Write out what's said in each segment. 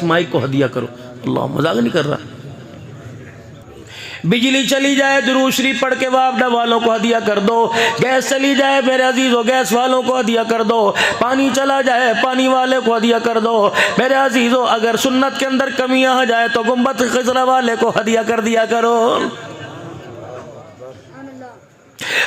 Mic को हदिया करो। अल्लाह मजाक नहीं कर रहा। बिजली चली जाए दुरूद शरीफ पढ़ के वापडा वालों को हदिया कर दो। गैस चली जाए मेरे अजीजों गैस वालों को हदिया कर दो। पानी चला जाए पानी वाले को हदिया कर दो। मेरे अजीजों अगर सुन्नत के अंदर कमियां आ जाए तो गुंबद खिजरा वाले को हदिया कर दिया करो।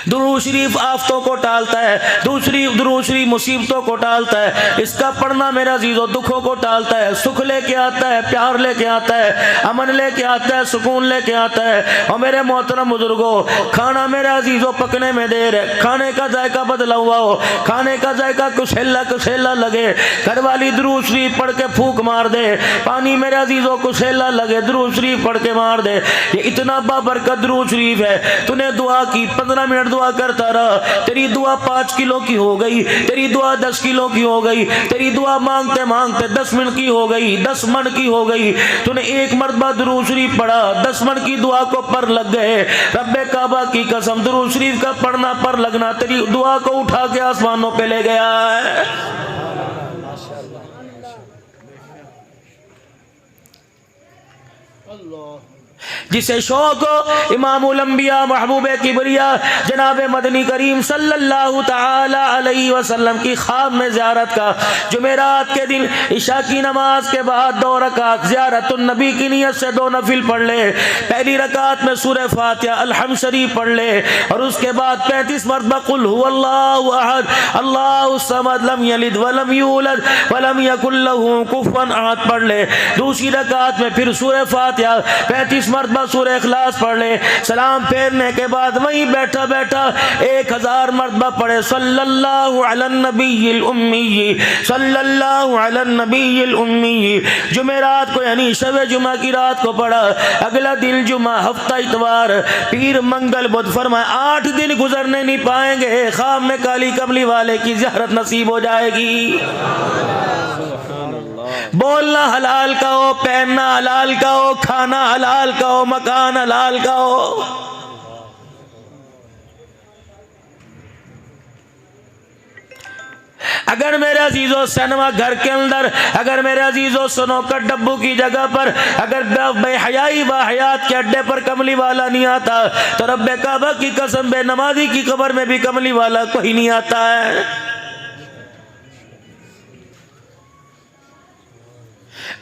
दुरूद शरीफ आफतों को टालता है, दुरूद शरीफ मुसीबतों को टालता है। इसका पढ़ना मेरा अजीजों दुखों को टालता है, सुख लेके आता है, प्यार लेके आता है, अमन लेके आता है, सुकून लेके आता है। और मेरे मोहतरम बुजुर्गों खाना मेरा अजीजों पकने में देर है, खाने का जायका बदला हुआ हो, खाने का जायका कुशेला कुशेला लगे, घर वाली दुरूद शरीफ पढ़ के फूक मार दे, पानी मेरे अजीजों कुशेला लगे दुरूद शरीफ पढ़ के मार दे। ये इतना बाबरकत दुरूद शरीफ है। तूने दुआ की 15 मिनट दुआ करता रहा, तेरी दुआ 5 किलो की हो गई, तेरी दुआ 10 किलो की हो गई, तेरी दुआ मांगते मांगते 10 मिनट की हो गई, 10 मन की हो गई। तूने एक मरतबा दुरूद शरीफ पढ़ा, 10 मन की दुआ को पर लग गए। रब्बे काबा की कसम दुरूद शरीफ का पढ़ना पर लगना तेरी दुआ को उठा के आसमानों पे ले गया है। जिसे शौक हो इमामुल अंबिया महबूबे किबरिया जनाब मदनी करीम सल्लल्लाहु ताला अलैहि वसल्लम की ख्वाब में ज़ियारत का, जुमेरात के दिन इशा की नमाज के बाद 2 रकात ज़ियारतुन नबी की नियत से 2 नफिल पढ़ ले। पहली रकात में सूरह फातिहा अलहम्द शरीफ पढ़ ले और उसके बाद 35 मरतबा कुल हुवल्लाहु अहद अल्लाहुस समद लम यलिद वलम यूलद वलम यकुल लहू कुफुवन अहद पढ़ ले। दूसरी रकात में फिर सूरह फातिहा 35 मरतबा सूरह इखलास पढ़ ले। सलाम फेरने के बाद वहीं बैठा बैठा 1000 मरतबा पढ़े सल्लल्लाहु अलैहि नबील उम्मी सल्लल्लाहु अलैहि नबील उम्मी। जुमेरात को यानी शब जुमा की रात को पढ़ा। अगला दिन जुमा हफ्ता इतवार पीर मंगल बुध फरमाए 8 दिन गुजरने नहीं पाएंगे, ख्वाब में काली कमली वाले की ज़ियारत नसीब हो जाएगी। बोलना हलाल का हो, पहनना हलाल का हो, खाना हलाल का हो, मकान हलाल का हो। अगर मेरे अजीजों सिनेमा घर के अंदर, अगर मेरे अजीजों स्नोकर डब्बू की जगह पर, अगर बेहयाई बाहयात के अड्डे पर कमली वाला नहीं आता तो रब्बे काबा की कसम बेनमाजी की कब्र में भी कमली वाला कोई नहीं आता है।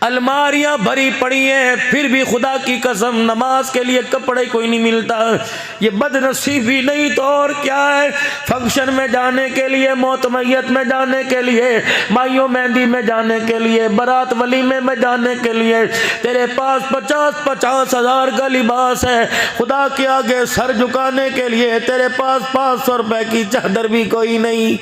अलमारियां भरी पड़ी हैं फिर भी खुदा की कसम नमाज के लिए कपड़े कोई नहीं मिलता। ये बदनसीबी नहीं तो और क्या है। फंक्शन में जाने के लिए, मौत मैयत में जाने के लिए, माइयों मेहंदी में जाने के लिए, बारात वलीमे में जाने के लिए तेरे पास 50-50 हजार का लिबास है। खुदा के आगे सर झुकाने के लिए तेरे पास 500 रुपए की चादर भी कोई नहीं।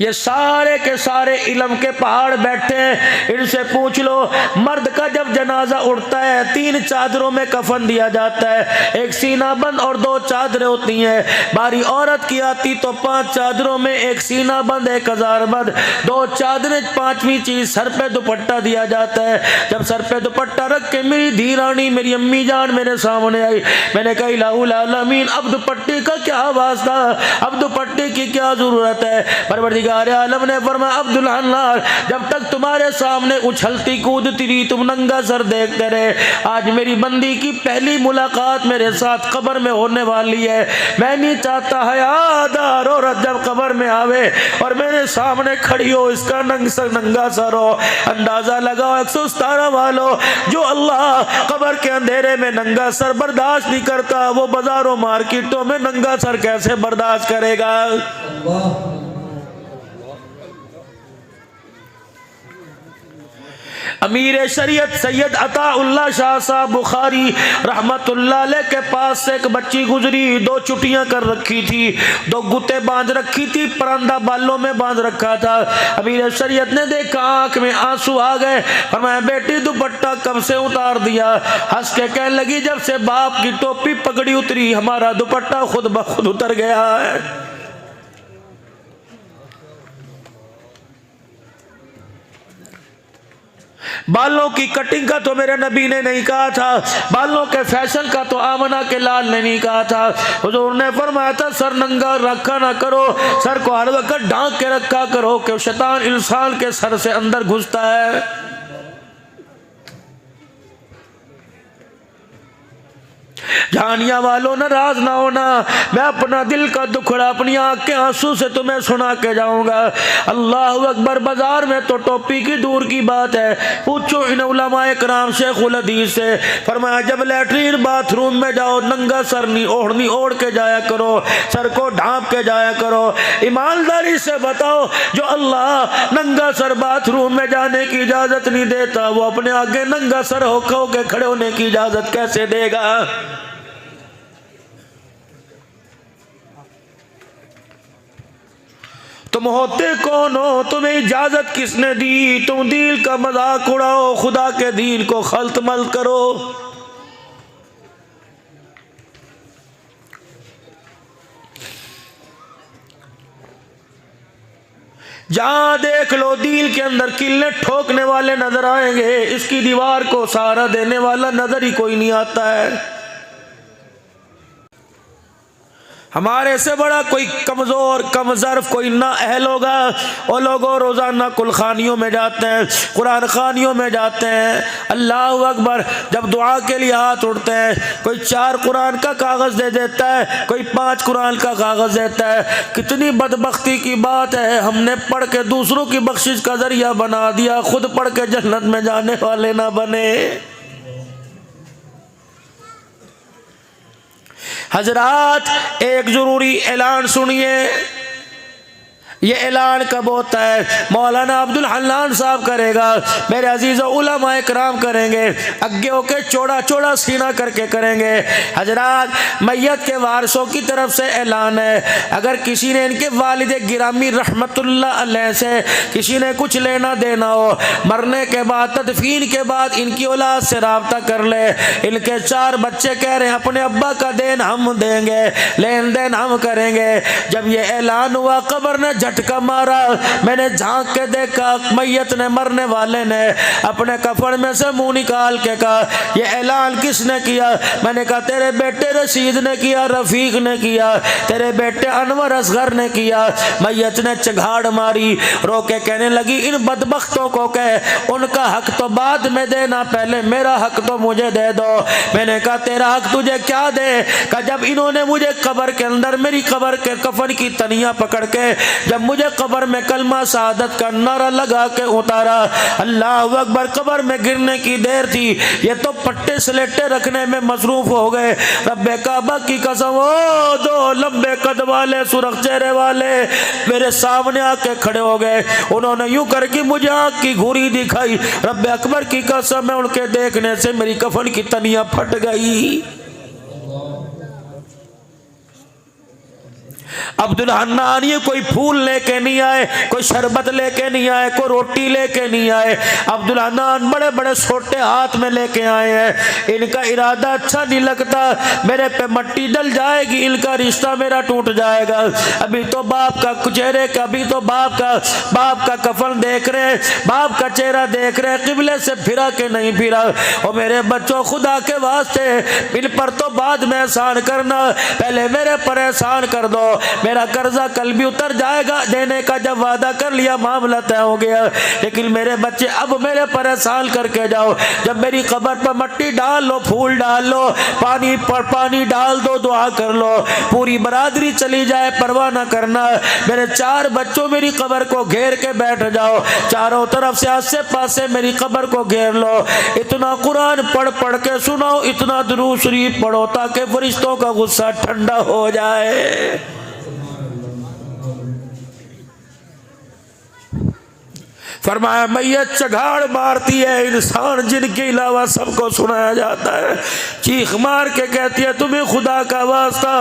ये सारे के सारे इल्म के पहाड़ बैठे हैं। इनसे पूछ लो मर्द का जब जनाजा उठता है 3 चादरों में कफन दिया जाता है, एक सीना बंद और 2 चादरें होती हैं। बारी औरत की आती तो 5 चादरों में एक सीना बंद, एक हजार बंद, 2 चादरें, 5वीं चीज सर पे दुपट्टा दिया जाता है। जब सर पे दुपट्टा रख के मेरी धी रानी मेरी अम्मी जान मेरे सामने आई, मैंने कहा इलाहुल आलमीन अब दुपट्टे का क्या वास्ता, अब दुपट्टे की क्या जरूरत है। परवरदिगार आलम ने फरमाया अब दुल्हन जब तक तुम्हारे सामने उछलती कूदती रही तुम नंगा सर देखते रहे। आज मेरी बंदी की पहली मुलाकात मेरे साथ कब्र में होने वाली है। मैं नहीं चाहता हयादार औरत जब कब्र में आवे और मेरे सामने खड़ी हो, इसका नंगा सर हो। अंदाजा लगाओ 117 वालों, जो अल्लाह कब्र के अंधेरे में नंगा सर बर्दाश्त नहीं करता वो बाजारों मार्केटों में नंगा सर कैसे बर्दाश्त करेगा। अमीर शरीयत सैयद अताउल्लाह शाह साहब बुखारी रहमतुल्लाह अलैह के पास से एक बच्ची गुजरी, 2 चुटियां कर रखी थी, 2 गुते बांध रखी थी, परंदा बालों में बांध रखा था। अमीर शरीयत ने देखा, आंख में आंसू आ गए। फरमाया बेटी दुपट्टा कब से उतार दिया। हंस के कहने लगी जब से बाप की टोपी पगड़ी उतरी हमारा दुपट्टा खुद ब खुद उतर गया है। बालों की कटिंग का तो मेरे नबी ने नहीं कहा था, बालों के फैशन का तो आमना के लाल ने नहीं कहा था। हुजूर ने फरमाया था सर नंगा रखा ना करो, सर को हर वक्त ढांक के रखा करो कि शैतान इंसान के सर से अंदर घुसता है। जानिया वालों नाराज ना होना, मैं अपना दिल का दुखड़ा अपनी आंख के आंसू से तुम्हें सुना के जाऊंगा। अल्लाह अकबर। बाजार में तो टोपी की दूर की बात है, पूछो इन उलमाए कराम शेखुल हदीस से, फरमाया जब लैट्रीन बाथरूम में जाओ नंगा सर नहीं ओढ़नी ओढ़ के जाया करो, सर को ढांप के जाया करो। ईमानदारी से बताओ, जो अल्लाह नंगा सर बाथरूम में जाने की इजाजत नहीं देता, वो अपने आगे नंगा सर हो के खड़े होने की इजाजत कैसे देगा? तुम होते कौन हो? तुम्हें इजाजत किसने दी? तुम दीन का मजाक उड़ाओ, खुदा के दीन को खल्त मल करो। जहां देख लो दीन के अंदर किले ठोकने वाले नजर आएंगे, इसकी दीवार को सहारा देने वाला नजर ही कोई नहीं आता है। हमारे से बड़ा कोई कमज़ोर कमज़र्फ कोई ना अहल होगा। वो लोग रोज़ाना कुलखानियों में जाते हैं, कुरान खानियों में जाते हैं, अल्लाह अकबर, जब दुआ के लिए हाथ उठते हैं, कोई 4 कुरान का कागज़ दे देता है, कोई 5 कुरान का कागज़ देता है। कितनी बदबख्ती की बात है, हमने पढ़ के दूसरों की बख्शिश का ज़रिया बना दिया, खुद पढ़ के जन्नत में जाने वाले ना बने। हजरात एक जरूरी ऐलान सुनिए। ये ऐलान कब होता है? मौलाना अब्दुल हन्नान साहब करेगा, मेरे अजीज़ उलमा इकराम करेंगे, आगे होके चौड़ा चौड़ा सीना करके करेंगे। हजरात मैयत के वारसों की तरफ से ऐलान है, अगर किसी ने इनके वालिद गिरामी रहमतुल्लाह अलैह से किसी ने कुछ लेना देना हो, मरने के बाद तदफीन के बाद इनकी औलाद से राब्ता कर ले। इनके 4 बच्चे कह रहे हैं अपने अब्बा का देन हम देंगे, लेन देन हम करेंगे। जब ये ऐलान हुआ कब्र ने झटका मारा, मैंने झांक के देखा, मैयत ने मरने वाले ने अपने कफन में से मुंह निकाल के कहा ये ऐलान किसने किया? मैंने कहा तेरे बेटे रशीद ने किया, रफीक ने किया, तेरे बेटे अनवर असगर ने किया। मैयत ने चघाड़ मारी, रो के कहने लगी इन बदबख्तों को कह उनका हक तो बाद में देना, पहले मेरा हक तो मुझे दे दो। मैंने कहा तेरा हक तुझे क्या दे? कहा जब इन्होंने मुझे कब्र के अंदर मेरी कब्र के कफन की तनिया पकड़ के जब मुझे कब्र में कलमा शहादत का नारा लगा के उतारा, अल्लाह अकबर, कब्र में गिरने की देर थी, ये तो पट्टे स्लेटे रखने में मसरूफ हो गए। रब्बे काबा की कसम, ओ 2 लंबे कद वाले सुरख चेहरे वाले मेरे सामने आके खड़े हो गए। उन्होंने यूं करके मुझे आँख की घूरी दिखाई, रब्बे अकबर की कसम है उनके देखने से मेरी कफन की तनिया फट गई। अब्दुल हन्नान ये कोई फूल लेके नहीं आए, कोई शरबत लेके नहीं आए, कोई रोटी लेके नहीं आए। अब्दुल हन्नान बड़े बड़े छोटे हाथ में लेके आए हैं। इनका इरादा अच्छा नहीं लगता, मेरे पे मट्टी डल जाएगी, इनका रिश्ता मेरा टूट जाएगा। अभी तो बाप का चेहरे का, अभी तो बाप का कफन देख रहे, बाप का चेहरा देख रहे, किबले से फिरा के नहीं फिरा। और मेरे बच्चों खुदा के वास्ते इन पर तो बाद में एहसान करना, पहले मेरे पर एहसान कर दो, मेरा कर्जा कल भी उतर जाएगा, देने का जब वादा कर लिया मामला तय हो गया। लेकिन मेरे बच्चे अब मेरे पर एहसान करके जाओ, जब मेरी कब्र पर मट्टी डाल लो, फूल डाल लो, पानी डाल दो, दुआ कर लो, पूरी बरादरी चली जाए परवाह ना करना। मेरे 4 बच्चों मेरी कब्र को घेर के बैठ जाओ, चारों तरफ से आसे पासे मेरी कब्र को घेर लो, इतना कुरान पढ़ पढ़ के सुनाओ, इतना दुरूद शरीफ पढ़ो ताकि फरिश्तों का गुस्सा ठंडा हो जाए। फरमाया मैयत चघाड़ मारती है, इंसान जिनके अलावा सबको सुनाया जाता है, चीख मार के कहती है तुम्हें खुदा का वास्ता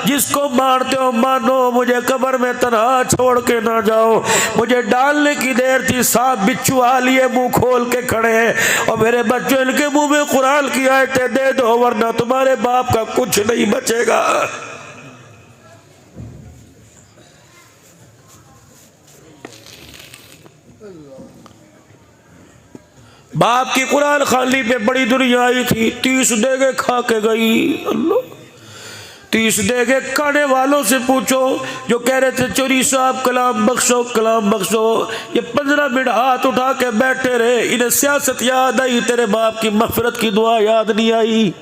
जिसको मारते हो मानो, मुझे कब्र में तन्हा छोड़ के ना जाओ। मुझे डालने की देर थी, सांप बिच्छू आ लिए मुंह खोल के खड़े हैं, और मेरे बच्चों इनके मुंह में कुरान की आयतें दे दो वरना तुम्हारे बाप का कुछ नहीं बचेगा। बाप की कुरान खानी पे बड़ी दुनिया आई थी, 30 देगे खा के गई। अल्लाह, 30 देगे खाने वालों से पूछो जो कह रहे थे चोरी साहब कलाम बख्शो कलाम बख्शो, ये 15 मिनट हाथ उठा के बैठे रहे। इन्हें सियासत याद आई, तेरे बाप की मगफिरत की दुआ याद नहीं आई।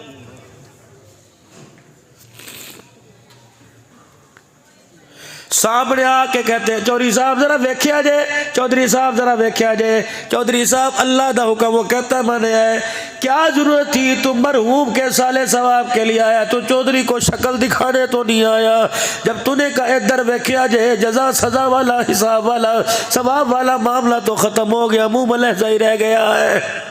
सामने आके कहते हैं चौधरी साहब जरा वेख्या जे, चौधरी साहब जरा वेख्या जे, चौधरी साहब अल्लाह दा हुक्म वो कहता मैंने है, क्या जरूरत थी, तुम मरहूम के साले सवाब के लिए आया, तो चौधरी को शक्ल दिखाने तो नहीं आया। जब तूने कहा इधर वेख्या जे, जजा सजा वाला हिसाब वाला सवाब वाला मामला तो खत्म हो गया, मुंह में लहजा ही रह गया है।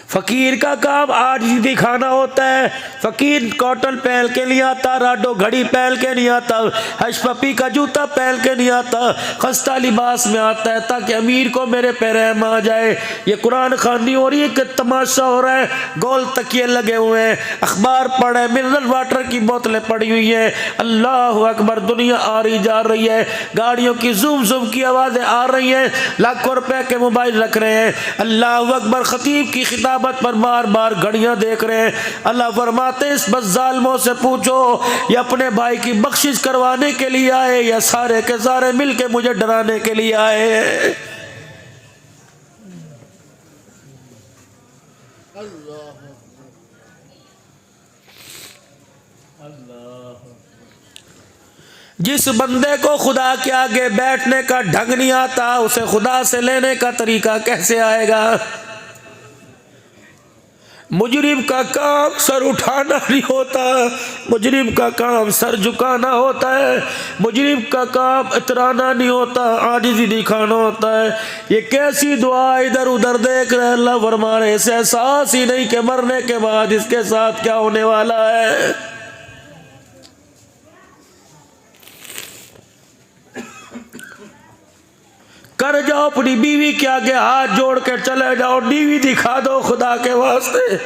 फकीर का काम आज ही दिखाना होता है। फकीर कॉटन पहन के नहीं आता, राडो घड़ी पहन के नहीं आता, हश पपी का जूता पहन के नहीं आता, खस्ता लिबास में आता है ताकि अमीर को मेरे पे रहम आ जाए। ये कुरान खानी हो रही है कि तमाशा हो रहा है, गोल तकिए लगे हुए हैं, अखबार पढ़े, मिनरल वाटर की बोतलें पड़ी हुई है। अल्लाह अकबर, दुनिया आ रही जा रही है, गाड़ियों की जुम जुम की आवाज़ें आ रही हैं, लाखों रुपए के मोबाइल रख रहे हैं। अल्लाह अकबर, खतीब की खिताब पर बार बार घड़ियां देख रहे हैं। अल्लाह फरमाते इस बस जालिमों से पूछो ये अपने भाई की बख्शिश करवाने के लिए आए या सारे के सारे मिलके मुझे डराने के लिए आए। जिस बंदे को खुदा के आगे बैठने का ढंग नहीं आता, उसे खुदा से लेने का तरीका कैसे आएगा। मुजरिम का काम सर उठाना नहीं होता, मुजरिम का काम सर झुकाना होता है, मुजरिम का काम इतराना नहीं होता, आजिज़ी दिखाना होता है। ये कैसी दुआ इधर उधर देख रहे, अल्लाह फरमा रहे इसे एहसास ही नहीं कि मरने के बाद इसके साथ क्या होने वाला है। कर जाओ अपनी बीवी के आगे हाथ जोड़ के चले जाओ, टीवी दिखा दो खुदा के वास्ते।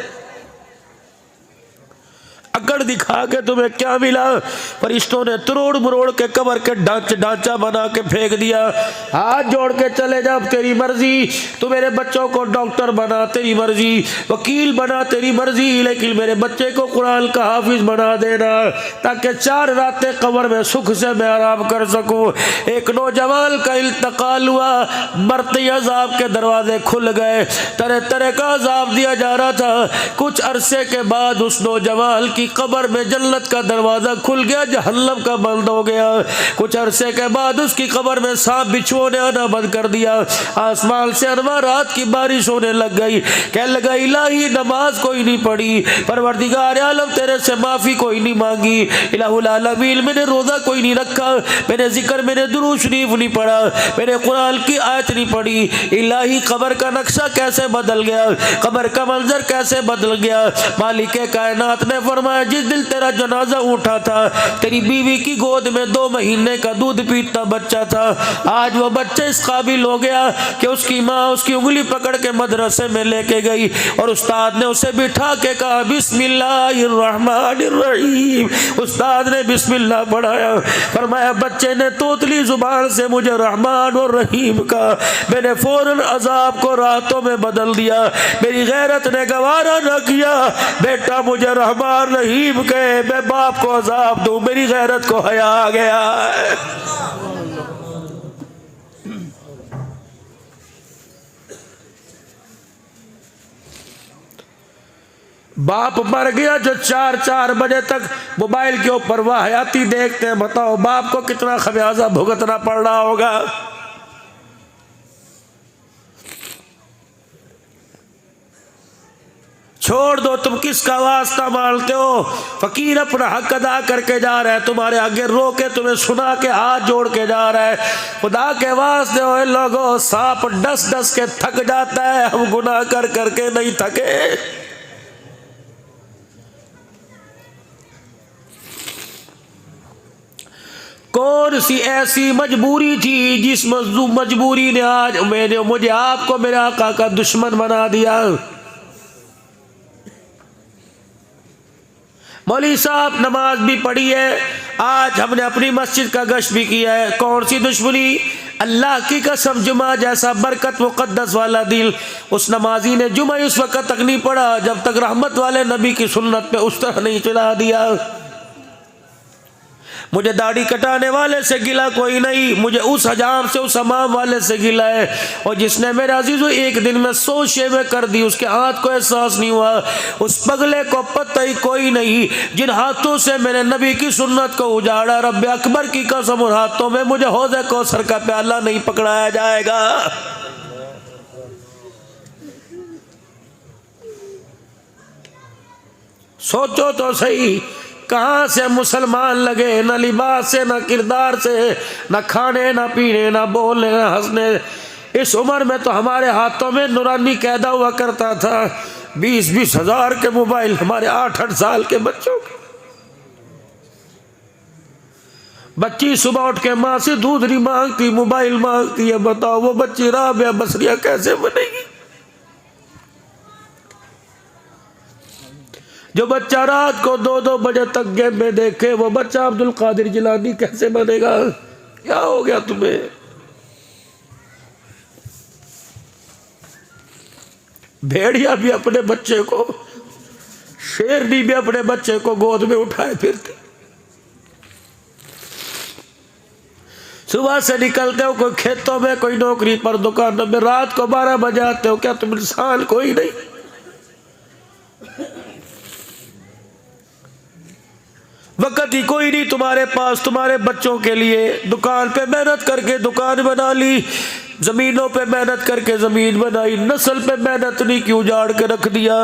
अकड़ दिखा के तुम्हें क्या मिला, फरिश्तों ने तरोड़ मरोड़ के कब्र के ढांचा बना के फेंक दिया। हाथ जोड़ के चले जा, तेरी मर्जी, तू मेरे बच्चों को डॉक्टर बना तेरी मर्जी, वकील बना तेरी मर्जी, लेकिन मेरे बच्चे को कुरान का हाफिज बना देना ताकि 4 रातें कब्र में सुख से मैं आराम कर सकूं। एक नौजवान का इंतकाल हुआ, मरते अजाब के दरवाजे खुल गए, तरह तरह का अजाब दिया जा रहा था। कुछ अरसे के बाद उस नौजवान की कब्र में जन्नत का दरवाजा खुल गया, जहन्नम का बंद हो गया। कुछ अरसे के बाद उसकी कब्र में सांप बिच्छुओं ने आना बंद कर दिया। आसमान से अनवारात की बारिश होने लग गई। कहने लगा इलाही नमाज कोई नहीं पढ़ी, परवरदिगार आलम तेरे से माफी कोई नहीं मांगी, इलाहुल आलमीन मैंने रोजा कोई नहीं रखा, मैंने जिक्र मैंने दुरूद शरीफ नहीं पढ़ा, मैंने कुरान की आयत नहीं पढ़ी। इलाही कब्र का नक्शा कैसे बदल गया, कब्र का मंजर कैसे बदल गया। मालिक कायनात ने फरमाया जिस दिन तेरा जनाजा उठा था, तेरी बीवी की गोद में 2 महीने का दूध पीता बच्चा था, आज वो बच्चा इस काबिल हो गया कि उसकी माँ उसकी उंगली पकड़ के मदरसे में लेके गई और उस्ताद ने उसे बिठा के कहा बिस्मिल्लाहिर्रहमानिर्रहीम। उस्ताद ने बिस्मिल्लाह पढ़ाया, फरमाया बच्चे ने तोतली जुबान से मुझे रहमान और रहीम का, मैंने फौरन अजाब को राहतों में बदल दिया। मेरी गैरत ने गवारा न किया बेटा मुझे रहमान रहीम कहे, मैं बाप को अजाब दूं, मेरी गैरत को हया आ गया। बाप मर गया जो 4 बजे तक मोबाइल के ऊपर वाहयाती देखते हैं, बताओ बाप को कितना खमियाजा भुगतना पड़ रहा होगा। छोड़ दो, तुम किसका वास्ता मानते हो। फकीर अपना हक अदा करके जा रहा है, तुम्हारे आगे रो के तुम्हें सुना के हाथ जोड़ के जा रहा है। खुदा के वास्ते हो लोगों, सांप डस डस के थक जाता है, हम गुनाह कर करके नहीं थके। कौन सी ऐसी मजबूरी थी जिस मजबूरी ने आज मुझे आपको मेरे आका का दुश्मन बना दिया। मौलवी साहब नमाज भी पढ़ी है, आज हमने अपनी मस्जिद का गश्त भी किया है। कौन सी दुश्मनी, अल्लाह की कसम, जुमा जैसा बरकत मुकद्दस वाला दिल उस नमाजी ने जुमा उस वक्त तक नहीं पढ़ा जब तक रहमत वाले नबी की सुन्नत पे उस तरह नहीं चला दिया। मुझे दाढ़ी कटाने वाले से गिला कोई नहीं, मुझे उस हजाम से, उस हमाम वाले से गिला है। और जिसने मेरे अजीजों एक दिन में 100 शेवें कर दी, उसके हाथ को एहसास नहीं हुआ, उस पगले को पता ही कोई नहीं जिन हाथों से मैंने नबी की सुन्नत को उजाड़ा। रब्बे अकबर की कसम, उन हाथों में मुझे हौज़े कौसर का प्याला नहीं पकड़ाया जाएगा। सोचो तो सही, कहाँ से मुसलमान लगे, न लिबास से, न किरदार से, न खाने, न पीने, न बोलने, न हंसने। इस उम्र में तो हमारे हाथों में नूरानी कैदा हुआ करता था। 20-20 हजार के मोबाइल हमारे 8-8 साल के बच्चों के। बच्ची सुबह उठ के माँ से दूध नहीं मांगती, मोबाइल मांगती है। बताओ वो बच्ची राबिया बसरिया कैसे बनेगी? जो बच्चा रात को 2-2 बजे तक गेम में देखे, वो बच्चा अब्दुल कादिर जिलानी कैसे बनेगा? क्या हो गया तुम्हें? भेड़िया भी अपने बच्चे को, शेरनी भी अपने बच्चे को गोद में उठाए फिरती। सुबह से निकलते हो कोई खेतों में, कोई नौकरी पर, दुकानों में, रात को 12 बजे आते हो। क्या तुम इंसान कोई नहीं? वक्त ही कोई नहीं तुम्हारे पास तुम्हारे बच्चों के लिए। दुकान पे मेहनत करके दुकान बना ली, जमीनों पे मेहनत करके जमीन बनाई, नस्ल पे मेहनत नहीं की, उजाड़ के रख दिया।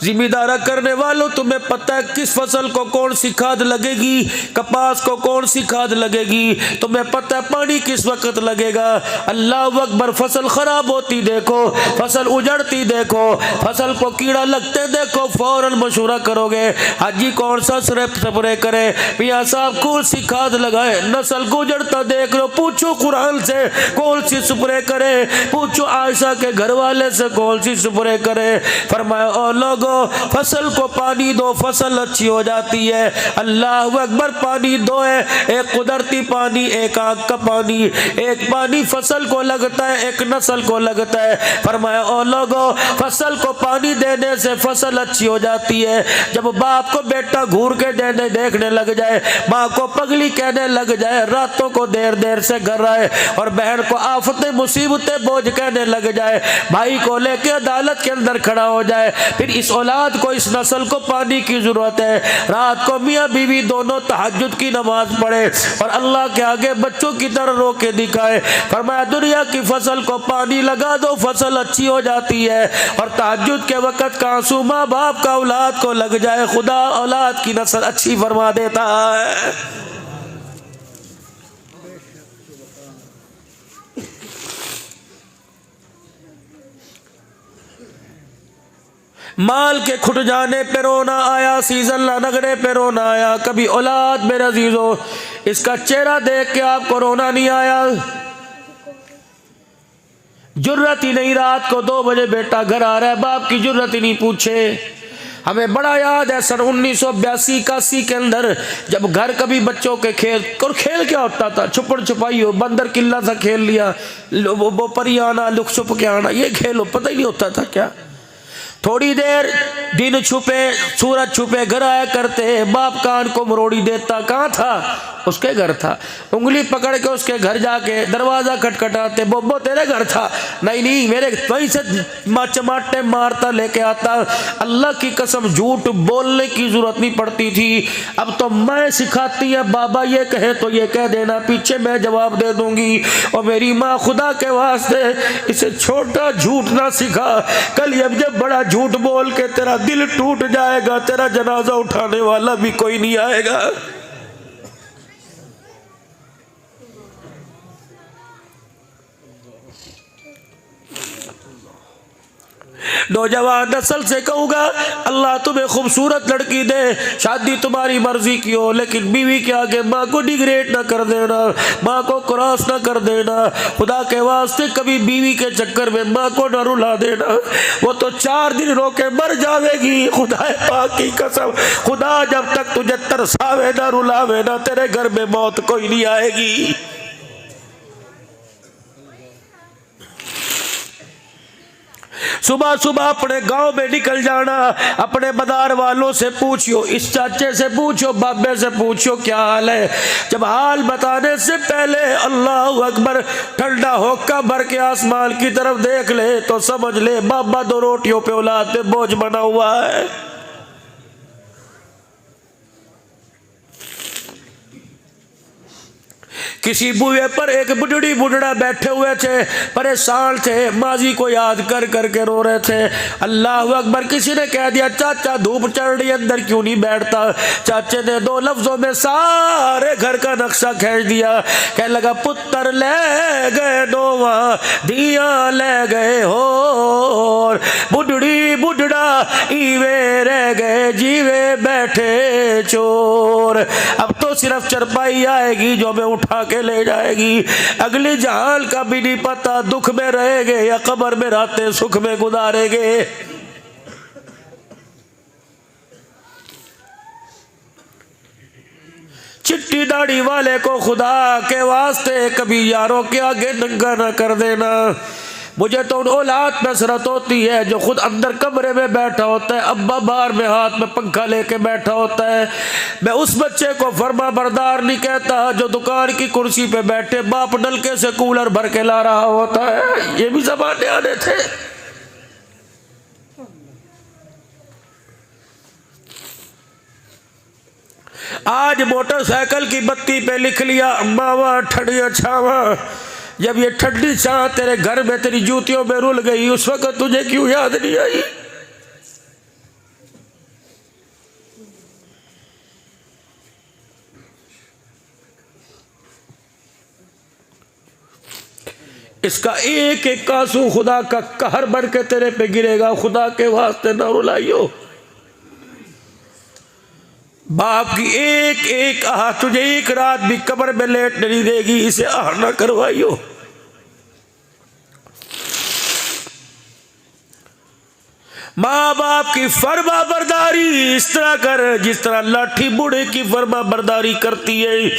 जिम्मेदारा करने वालों, तुम्हें पता है किस फसल को कौन सी खाद लगेगी, कपास को कौन सी खाद लगेगी, तुम्हें पता है पानी किस वक्त लगेगा। अल्लाह अकबर, फसल खराब होती देखो, फसल उजड़ती देखो, फसल को कीड़ा लगते देखो, फौरन मशवरा करोगे हाजी कौन सा स्प्रे करे, मियाँ साहब कौन सी खाद लगाए। नस्ल को उजड़ता देख लो, पूछो कुरान से कौन सी स्प्रे करे, पूछो आयशा के घर वाले से कौन सी स्प्रे करे। फरमाया ओ लोगो, फसल को पानी दो, फसल अच्छी हो जाती है। अल्लाह अकबर, पानी दो है, एक कुदरती पानी, एक आग का पानी। एक पानी फसल को लगता है, एक नस्ल को लगता है। फरमाया ओ लोगो, फसल को पानी देने से फसल अच्छी हो जाती है। जब बाप को बेटा घूर के देखने लग जाए, माँ को पगली कहने लग जाए, रातों को देर देर से घर आए, और बहन को आफतें मुसीबतें बोझ कहने लग जाए, भाई को लेके अदालत के अंदर खड़ा हो जाए, फिर इस औलाद को, इस नस्ल को पानी की जरूरत है। रात को मियाँ बीवी दोनों तहज्जुद की नमाज पढ़े और अल्लाह के आगे बच्चों की तरह रो के दिखाए। फरमाया दुनिया की फसल को पानी लगा दो, फसल अच्छी हो जाती है। और तहज्जुद के वक़्त का आंसू माँ बाप का औलाद को लग जाए, खुदा औलाद की नस्ल अच्छी फरमा देता है। माल के खुट जाने पे रोना आया, सीजन लगने पे रोना आया। कभी औलाद मेरे अजीजों, इसका चेहरा देख के आपको रोना नहीं आया? जुर्रत ही नहीं, रात को 2 बजे बेटा घर आ रहा है, बाप की जुर्रत ही नहीं पूछे। हमें बड़ा याद है सन 1982-81 के अंदर, जब घर कभी बच्चों के खेल, और खेल क्या होता था, छुपड़ छुपाई हो, बंदर किल्ला सा खेल लिया, वो परी आना, लुक छुप के आना, ये खेल हो, पता ही नहीं होता था क्या। थोड़ी देर दिन छुपे, सूरज छुपे घर आया करते, बाप कान को मरोड़ी देता, कहाँ था? उसके घर था। उंगली पकड़ के उसके घर जाके दरवाज़ा खटखटाते, बोबो तेरे घर था? नहीं नहीं, मेरे वहीं से चमाटे मारता लेके आता। अल्लाह की कसम, झूठ बोलने की जरूरत नहीं पड़ती थी। अब तो मैं सिखाती है, बाबा ये कहे तो ये कह देना, पीछे मैं जवाब दे दूंगी। और मेरी माँ, खुदा के वास्ते इसे छोटा झूठ ना सिखा, कल अब जब बड़ा झूठ बोल के तेरा दिल टूट जाएगा, तेरा जनाजा उठाने वाला भी कोई नहीं आएगा। नौजवान नस्ल से कहूँगा, अल्लाह तुम्हें खूबसूरत लड़की दे, शादी तुम्हारी मर्जी की हो, लेकिन बीवी के आगे माँ को डिग्रेड ना कर देना, माँ को क्रॉस ना कर देना। खुदा के वास्ते कभी बीवी के चक्कर में माँ को न रुला देना, वो तो 4 दिन रो के मर जाएगी। खुदा पाक की कसम, खुदा जब तक तुझे तरसावे ना, रुलावे ना, तेरे घर में मौत कोई नहीं आएगी। सुबह सुबह अपने गांव में निकल जाना, अपने मदार वालों से पूछियो, इस चाचे से पूछो, बाबे से पूछो क्या हाल है। जब हाल बताने से पहले अल्लाह अकबर ठंडा होका भर के आसमान की तरफ देख ले तो समझ ले बाबा 2 रोटियों पे औलाद पे बोझ बना हुआ है। किसी बुए पर एक बुढ़ड़ी बुढ़ड़ा बैठे हुए थे, परेशान थे, माजी को याद कर करके रो रहे थे। अल्लाह अकबर। किसी ने कह दिया चाचा धूप चढ़ रही अंदर क्यों नहीं बैठता। चाचे ने 2 लफ्जों में सारे घर का नक्शा खींच दिया। कह लगा पुत्र ले गए नोवा दिया ले गए हो, बुढ़ड़ी बुढ़ड़ा ईवे रह गए जीवे बैठे चोर। अब तो सिर्फ चरपाई आएगी जो हमें उठा के ले जाएगी। अगले जहाल का भी नहीं पता, दुख में रहेंगे या कब्र में रातें सुख में गुजारेंगे। चिट्टी दाढ़ी वाले को खुदा के वास्ते कभी यारों के आगे नंगा ना कर देना। मुझे तो उन औलाद में हसरत होती है जो खुद अंदर कमरे में बैठा होता है, अब्बा बाहर में हाथ में पंखा लेके बैठा होता है। मैं उस बच्चे को फर्मा बरदार नहीं कहता जो दुकान की कुर्सी पे बैठे बाप नलके से कूलर भर के ला रहा होता है। ये भी जमाने आने थे। आज मोटरसाइकिल की बत्ती पे लिख लिया मावा ठंडिया छावा। जब ये ठंडी छां तेरे घर में तेरी जूतियों में रुल गई, उस वक्त तुझे क्यों याद नहीं आई। इसका एक एक आंसू खुदा का कहर बन के तेरे पे गिरेगा। खुदा के वास्ते ना रुलाइयो। बाप की एक एक आह तुझे एक रात भी कब्र में लेट नहीं देगी। इसे आह ना करवाइयो। माँ बाप की फर्मा बरदारी इस तरह कर जिस तरह लाठी बूढ़े की फर्मा बरदारी करती है।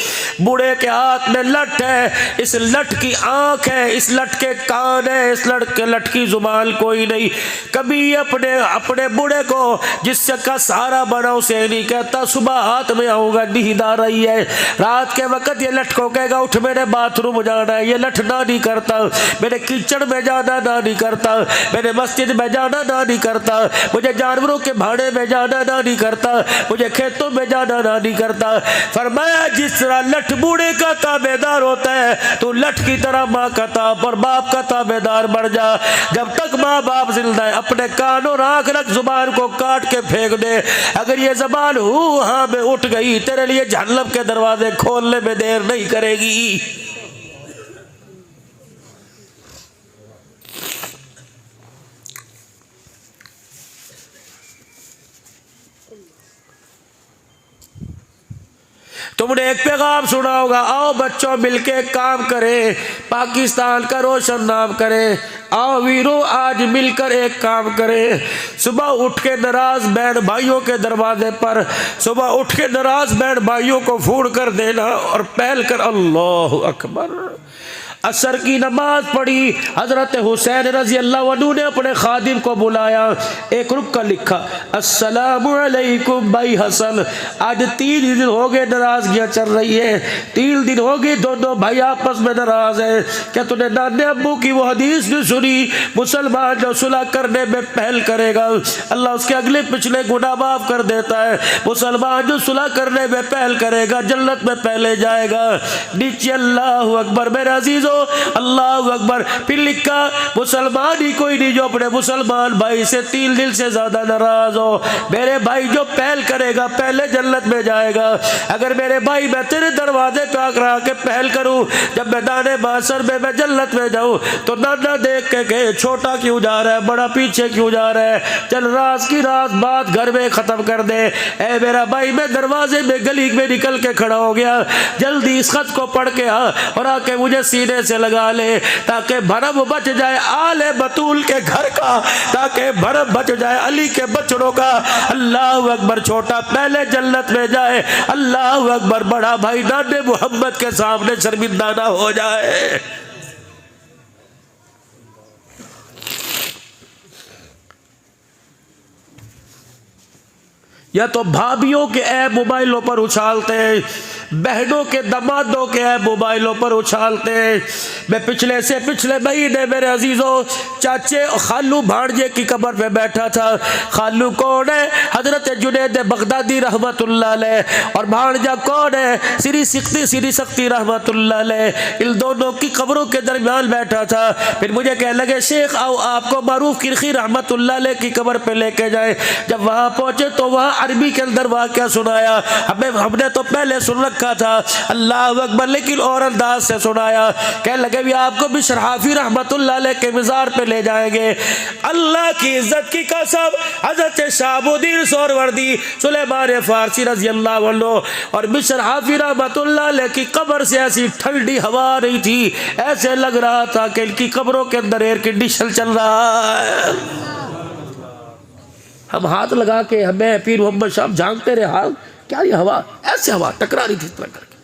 बूढ़े के हाथ में लठ है, इस लठ की आंख है, इस लठ के कान है, इस लठ की जुबान कोई नहीं। कभी अपने अपने बूढ़े को जिससे का सहारा बना उसे नहीं कहता सुबह हाथ में आऊंगा नींद आ रही है। रात के वक्त ये लठ को कहेगा उठ मेरे बाथरूम जाना है। ये लठ ना नहीं करता। मेरे कीचड़ में जाना ना नहीं करता। मेरे मस्जिद में जाना ना नहीं करता। मुझे जानवरों के भाड़े में जाना ना नहीं करता। मुझे खेतों में जाना ना नहीं करता। फरमाया जिस तरह लठ बूढ़े का ताबेदार होता है तो लठ की तरह माँ का ताब और बाप का ताबेदार बढ़ जा। जब तक माँ बाप जिंदा है अपने कान और आंख रख, जुबान को काट के फेंक दे। अगर ये जबान हाँ में उठ गई तेरे लिए जहन्नम के दरवाजे खोलने में देर नहीं करेगी। तुमने एक पैगाम सुना होगा, आओ बच्चों मिलके काम करें, पाकिस्तान का रोशन नाम करें। आओ वीरों आज मिलकर एक काम करें। सुबह उठ के नाराज बहन भाइयों के दरवाजे पर, सुबह उठ के नाराज बहन भाइयों को फोन कर देना और पहल कर अल्लाह अकबर। असर की नमाज पढ़ी। हजरत हुसैन रजी अल्लाह अन्हु ने अपने खादिम को बुलाया। एक रुक्का लिखा अस्सलामु अलैकुम भाई हसन, आज 3 दिन हो गए नाराजगियाँ चल रही है। 3 दिन हो गए दोनों भाई आपस में नाराज है। क्या तूने नाने अब्बू की वो हदीस नहीं सुनी, मुसलमान जो सुलह करने में पहल करेगा अल्लाह उसके अगले पिछले गुनाह माफ कर देता है। मुसलमान जो सुलह करने में पहल करेगा जन्नत में पहले जाएगा। नीचे अल्लाह अकबर मेरे अजीजों अल्लाह अकबर। फिर लिखा मुसलमान ही कोई नहीं जो अपने मुसलमान भाई से 3 दिल से ज्यादा नाराज हो। मेरे भाई जो पहल करेगा पहले जन्नत में जाएगा। अगर मेरे भाई मैं तेरे दरवाजे पे आकर के पहल करूं, जब मैदान माशर में मैं जन्नत में जाऊं तो नाना देख के कहे छोटा क्यों जा रहा है, बड़ा पीछे क्यों जा रहा है, चल राज की राज बात घर में खत्म कर दे। ए मेरा भाई मैं दरवाजे में गली में निकल के खड़ा हो गया, जल्दी इस खत को पढ़ के आ और आके मुझे सीने से लगा ले ताकि भरम बच जाए आले बतूल के घर का, ताकि भरम बच जाए अली के बच्चों का। अल्लाह अकबर। छोटा पहले जन्नत में जाए, अल्लाह अकबर। बड़ा भाई नाने मोहम्मद के सामने शर्मिंदा ना हो जाए। या तो भाभियों के ऐब मोबाइलों पर उछालते हैं, बहनों के दमादों के ऐब मोबाइलों पर उछालते हैं। मैं पिछले से पिछले महीने मेरे अजीजों चाचे और खालू भांजे की कब्र पे बैठा था। खालू कौन है? हजरत जुनैद बगदादी रहमतुल्लाह अलैह। और भांजा कौन है? सिरी सख्ती रहमतुल्लाह अलैह। इन दोनों की कब्रों के दरमियान बैठा था। फिर मुझे कहने लगे शेख आओ आपको मारूफ किरखी रहमतुल्लाह अलैह की कब्र पे लेके जाए। जब वहाँ पहुंचे तो वहाँ अरबी के अंदर वाक़या सुनाया। हमने तो पहले सुन रखा था अल्लाह अकबर, लेकिन और अंदाज से सुनाया। कह लगे भी आपको भी शरहाफी रहमतुल्लाह अलैह के मज़ार पे ले जाएंगे। अल्लाह की इज्जत की कसम हज़रत शहाबुद्दीन सोहरावर्दी सुलेमान फारसी रज़ी अल्लाह अन्हु और बिशर हाफी रहमतुल्लाह अलैह की कब्र से ऐसी ठंडी हवा आ रही थी, ऐसे लग रहा था कि इनकी कब्रों के अंदर एयर कंडीशन चल रहा है। हम हाथ लगा के हमें पीर मोहम्मद साहब झांकते रहे, हाल क्या ये हवा, ऐसे हवा टकरा रही थी इस तरह करके।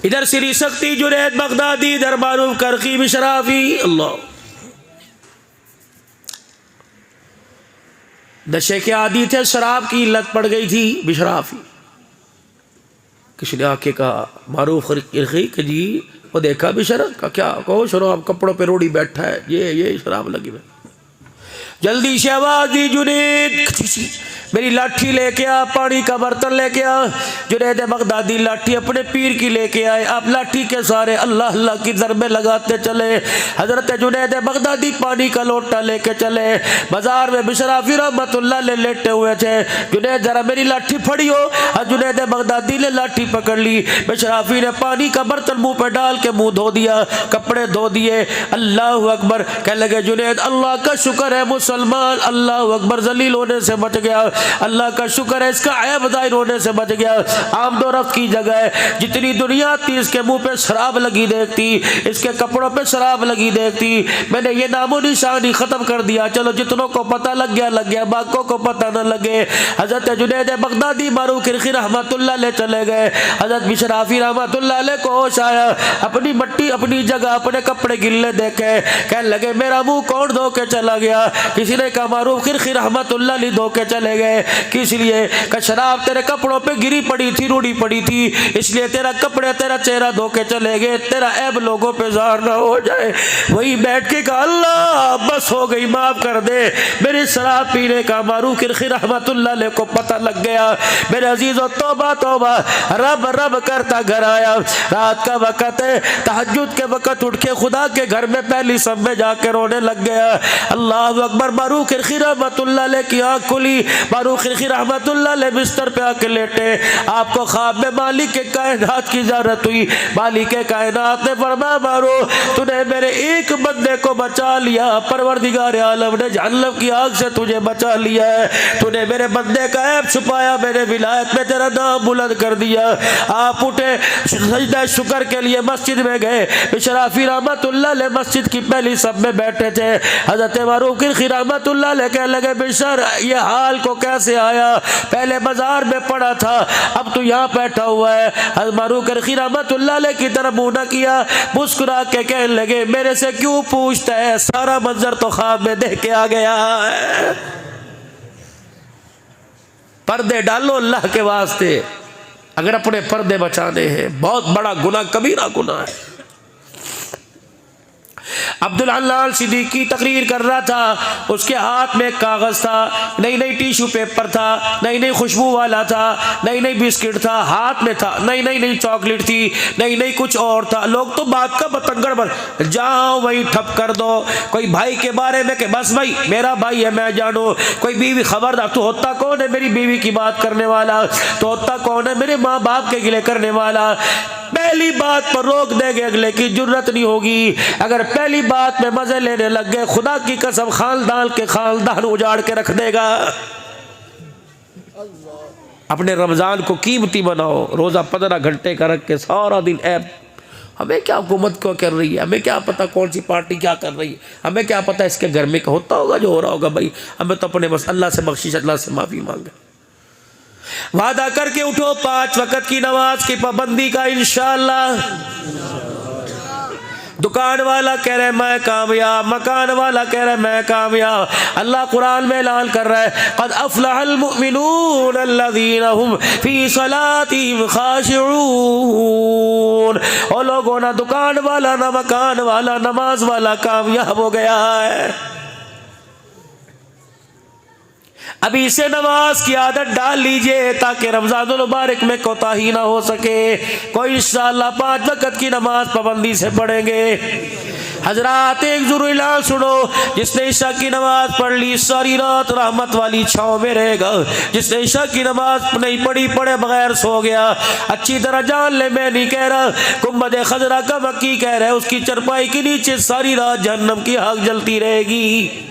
इधर सिरी सख्ती जुनैद बगदादी, इधर मारूफ करखी बिशराफी। अल्लाह नशे के आदी थे, शराब की लत पड़ गई थी बिशराफी। किसी ने आके कहा मारूफ करखी कि जी वो देखा बिशर का क्या कहो, शराब कपड़ों पे रोड़ी बैठा है, ये शराब लगी है। जल्दी से आवाज दी जुनैद मेरी लाठी लेके आ, पानी का बर्तन लेके आ। जुनैद बगदादी लाठी अपने पीर की लेके आए। आप लाठी के सारे अल्लाह अल्लाह की ज़रबे लगाते चले। हजरत जुनैद बगदादी पानी का लोटा लेके चले। बाजार में बिशराफी रहमतुल्लाह अलैह लेटे हुए थे। जुनैद जरा मेरी लाठी फड़ियो। जुनैद बगदादी ने लाठी पकड़ ली। बिशराफी ने पानी का बर्तन मुंह पे डाल के मुंह धो दिया, कपड़े धो दिए। अल्लाह अकबर कह लगे जुनैद अल्लाह का शुक्र है मुसलमान अल्लाह अकबर जलील होने से बच गया, अल्लाह का शुक्र है इसका ऐब ज़ाहिर होने से बच गया। आमदोरफ्त की जगह है, जितनी दुनिया थी इसके मुंह पे शराब लगी देखती, इसके कपड़ों पे शराब लगी देखती। मैंने ये नामो निशान ही ख़त्म कर दिया। चलो जितनों को पता लग गया, बाकियों को पता न लगे। हज़रत जुनैद बगदादी मारूफ किरखी रहमतुल्लाह अलैह चले गए। हज़रत बिशराफी रहमतुल्लाह अलैह को होश आया, अपनी मट्टी अपनी जगह अपने कपड़े गिल्ले देखे। कहने लगे मेरा मुँह कौन धो के चला गया? किसी ने कहा मारूफ किरखी रहमतुल्लाह अलैह धो के चले गए। किस लिए? कि शराब तेरे कपड़ों पे गिरी पड़ी थी, रूढ़ी पड़ी थी, इसलिए तेरा कपड़े तेरा चेहरा धो के चले गए, तेरा ऐब लोगों पे ज़ाहिर ना हो जाए। वही बैठ के कहा अल्लाह बस हो गई, माफ कर दे। मेरे शराब पीने का मारूफ किरखी रहमतुल्लाह अलैह को पता लग गया। मेरे अजीज़ों तौबा तौबा, रब रब करता घर आया। रात का वक़्त है, तहज्जुद के वक़्त उठ के खुदा के घर में पहली सब में जाकर रोने लग गया। अल्लाह अकबर। मारूफ किरखी रहमतुल्लाह अलैह की आँख खुली। मारूफ किरखी रहमतुल्लाह अलैह बिस्तर पे आके लेटे। आपको ख्वाब में मालिक के कायनात की ज़रूरत हुई। मालिक के कायनात ने फरमाया मारो तूने मेरे एक बंदे को बचा लिया, परवरदिगार आलम ने जहन्नम की आग से तुझे बचा लिया है। तूने मेरे बंदे का ऐब छुपाया, मेरे विलायत में तेरा नाम बुलंद कर दिया। आप उठे सजदा शुक्र के लिए मस्जिद में गए। बिशराफी रहमतुल्लाह अलैह मस्जिद की पहली सब में बैठे थे। हज़रत मारूफ किरखी रहमतुल्लाह अलैह कहने लगे बिशर ये हाल को कैसे आया? पहले बाजार में पड़ा था, अब तू यहाँ बैठा हुआ है। मारूफ किरखी रहमतुल्लाह अलैह की तरफ मुँह न किया, मुस्कुरा के कहने लगे मेरे से क्यों पूछता है, सारा मंजर तो ख्वाब में देख के आ गया है। पर्दे डालो अल्लाह के वास्ते, अगर अपने पर्दे बचाने हैं। बहुत बड़ा गुनाह, कबीरा गुनाह है। अब्दुल हल्लाल सिद्दीकी तकरीर कर रहा था, उसके हाथ में कागज था, नई नई टिश्यू पेपर था, नई नई खुशबू वाला था, नई नई बिस्किट था हाथ में था, नई नई चॉकलेट थी, नई नई कुछ और था। लोग तो बात का बतंगड़ बन जाओ वही ठप कर दो। कोई भाई के बारे में कि बस भाई मेरा भाई है मैं जानू। कोई बीवी खबरदार, तो होता कौन है मेरी बीवी की बात करने वाला, तो होता कौन है मेरे माँ बाप के गिले करने वाला। पहली बात पर रोक देंगे, अगले की जुर्रत नहीं होगी। अगर पहली बात में मजे लेने लग गए, खुदा की कसम खानदान उजाड़ के रख देगा। अपने रमजान को कीमती बनाओ, रोजा 15 घंटे का रख के सारा दिन ऐप। हमें क्या हुकूमत क्यों कर रही है, हमें क्या पता कौन सी पार्टी क्या कर रही है, हमें क्या पता इसके घर में होता होगा जो हो रहा होगा। भाई हमें तो अपने बस अल्लाह से बख्शिश, अल्लाह से माफी मांगे। वादा करके उठो 5 वक्त की नमाज की पाबंदी का इंशाअल्लाह। दुकान वाला कह रहा है मैं कामयाब, मकान वाला कह रहा है मैं कामयाब। अल्लाह कुरान में ऐलान कर रहा है क़द अफ़लहल मुमिनून अल्लज़ीना हुम फ़ी सलातिहिम ख़ाशिऊन। और लोगों ना दुकान वाला ना मकान वाला नमाज वाला कामयाब हो गया है। अभी से नमाज की आदत डाल लीजिए ताकि रमज़ानुल मुबारक में कोताही ना हो सके। कोई इंशाअल्लाह 5 वक़्त की नमाज पाबंदी से पढ़ेंगे। हजरात एक ज़रूर ऐलान सुनो, जिसने ईशा की नमाज पढ़ ली सारी रात रहमत वाली छाँव में रहेगा। जिसने ईशा की नमाज नहीं पढ़ी पढ़े बगैर सो गया, अच्छी तरह जान ले मैं नहीं कह रहा, गुंबद खजरा का मक्की कह रहा है, उसकी चरपाई के नीचे सारी रात जहन्नम की आग जलती रहेगी।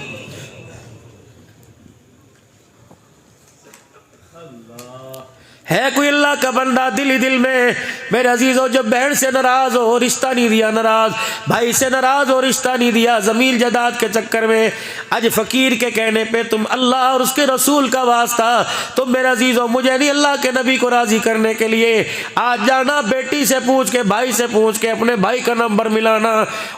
है कोई अल्लाह का बंदा दिल ही दिल में मेरे अजीज़ों जो बहन से नाराज़ हो रिश्ता नहीं दिया, नाराज़ भाई से नाराज़ हो रिश्ता नहीं दिया, ज़मीन जायदाद के चक्कर में आज फ़कीर के कहने पे तुम अल्लाह और उसके रसूल का वास्ता तुम मेरे अजीज़ों मुझे नहीं अल्लाह के नबी को राज़ी करने के लिए आज जाना, बेटी से पूछ के भाई से पूछ के अपने भाई का नंबर मिलाना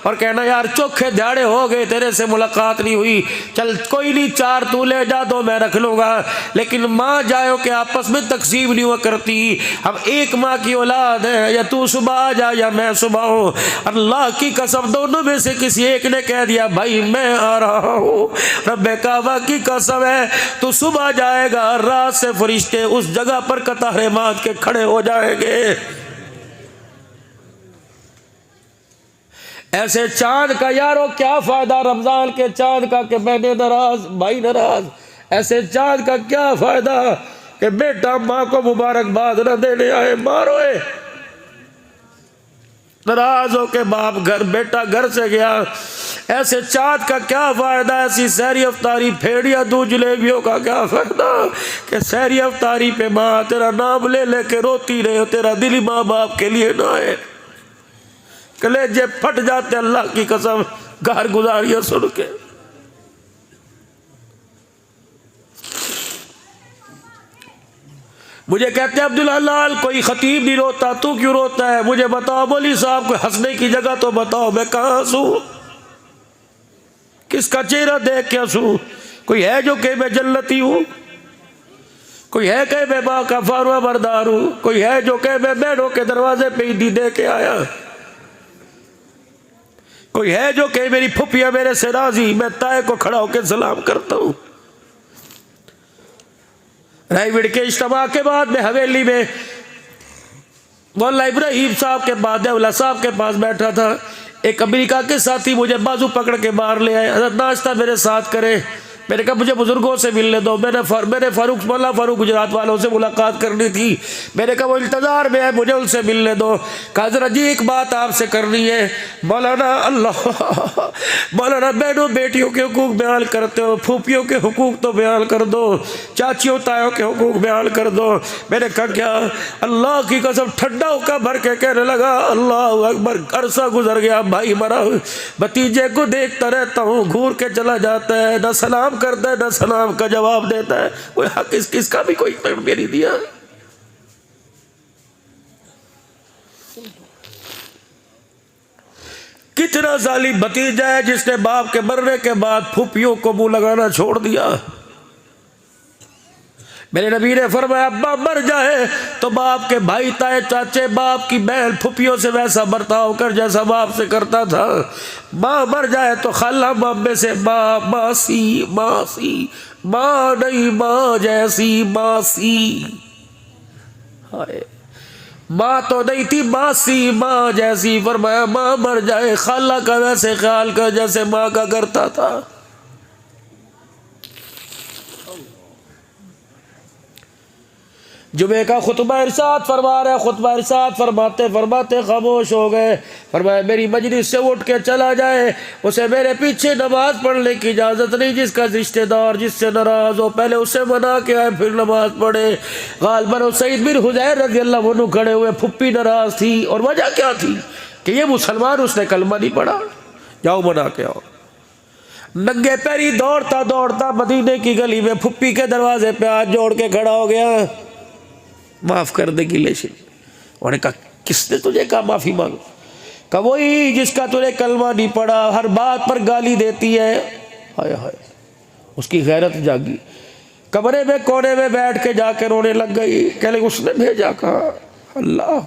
और कहना यार चौखे दिहाड़े हो गए तेरे से मुलाकात नहीं हुई, चल कोई नहीं 4 तू ले जा 2 मैं रख लूँगा। लेकिन माँ जायो के आपस में तकसीम हुआ करती। अब एक माँ की औलाद है, या तू सुबह आ जा या मैं सुबह हूँ। अल्लाह की कसम दोनों में से किसी एक ने कह दिया भाई मैं आ रहा हूँ, रब्बे काबा की कसम है तू सुबह जाएगा, रात से फरिश्ते उस जगह पर कतारे मार के खड़े हो जाएंगे। ऐसे चांद का यारो क्या फायदा रमजान के चांद का कि मैंने नाराज भाई नाराज, ऐसे चांद का क्या फायदा कि बेटा माँ को मुबारकबाद न देने आए मारोए। नाराज हो के बाप घर बेटा घर से गया, ऐसे चाँद का क्या फायदा, ऐसी सहरी अफ्तारी फेड़िया दूध जलेबियों का क्या फायदा कि सहरी अफ्तारी पे माँ तेरा नाम ले लेके रोती रहे, तेरा दिल माँ बाप के लिए ना है। कलेजे फट जाते अल्लाह की कसम घर गुजारिया सुन के। मुझे कहते हैं अब्दुल्ला लाल कोई खतीब नहीं रोता, तू क्यों रोता है? मुझे बताओ मौलवी साहब को हंसने की जगह तो बताओ, मैं कहाँ हंसूं? किसका चेहरा देख के हंसूं? कोई है जो कहे मैं जन्नती हूँ? कोई है कहे मैं माँ का फारुआ बरदार हूँ? कोई है जो कहे मैं बहनों के दरवाजे पे ईदी दे के आया? कोई है जो कहे मेरी फुफिया मेरे से राजी, मैं ताए को खड़ा होकर सलाम करता हूँ? रायविड़ के इज्तिमा के बाद में हवेली में मौला इब्राहिम साहब के बादउल्ला साहब के पास बैठा था। एक अमेरिका के साथी मुझे बाजू पकड़ के बाहर ले आए, हज़रत नाश्ता मेरे साथ करे। मैंने कहा मुझे बुजुर्गों से मिलने दो, मैंने फारूक मौला फारूक गुजरात वालों से मुलाकात करनी थी। मैंने कहा वो इंतज़ार में है, मुझे उनसे मिलने दो। कहा जरा जी एक बात आपसे करनी है। मौलाना अल्लाह मौलाना बहनों बेटियों के हुकूक बयान करते हो, फूफियों के हुकूक तो बयान कर दो, चाचियों तायों के हुकूक बयान कर दो। मैंने कहा क्या? अल्लाह की कसम ठंडा होकर भर के कहने लगा अल्लाह अकबर। अरसा गुजर गया, भाई मरा, भतीजे को देखता रहता हूँ, घूर के चला जाता है, न सलाम करता है न सलाम का जवाब देता है। कोई हक किसका भी कोई तरबियत नहीं दिया। कितना जालिम भतीजा है जिसने बाप के मरने के बाद फूफियों को मुंह लगाना छोड़ दिया। मेरे नबी ने फरमाया अब्बा मर जाए तो बाप के भाई ताए चाचे बाप की बहन फुफियों से वैसा बर्ताव कर जैसा बाप से करता था। माँ मर जाए तो खाला मामे से माँ मासी मासी, माँ नहीं माँ जैसी मासी। हाय माँ तो नहीं थी मासी माँ जैसी। फरमाया माँ मर जाए खाला का वैसे ख्याल कर जैसे माँ का करता था। जुमे का खुतबा इरशाद फरमा रहे, खुतबा इरशाद फरमाते फरमाते खामोश हो गए। फरमाया मेरी मजलिस से उठ के चला जाए उसे मेरे पीछे नमाज पढ़ने की इजाज़त नहीं। जिसका रिश्तेदार जिससे नाराज हो पहले उसे मना के आए फिर नमाज पढ़े। गालिबन सईद बिन हुज़ैर रज़ी अल्लाह अन्हु खड़े हुए, फुप्पी नाराज थी और वजह क्या थी कि ये मुसलमान, उसने कलमा नहीं पढ़ा, जाओ मना के आओ। नंगे पैरी दौड़ता दौड़ता मदीने की गली में फुप्पी के दरवाजे पे हाथ जोड़ के खड़ा हो गया, माफ़ कर दे गिले शिल। उन्होंने कहा किसने तुझे कहा माफ़ी मांगो? का वही जिसका तुझे कलमा नहीं पड़ा, हर बात पर गाली देती है। हाय हाय, उसकी गैरत जागी, कमरे में कोने में बैठ के जाके रोने लग गई। कह ले उसने भेजा कहा? अल्लाह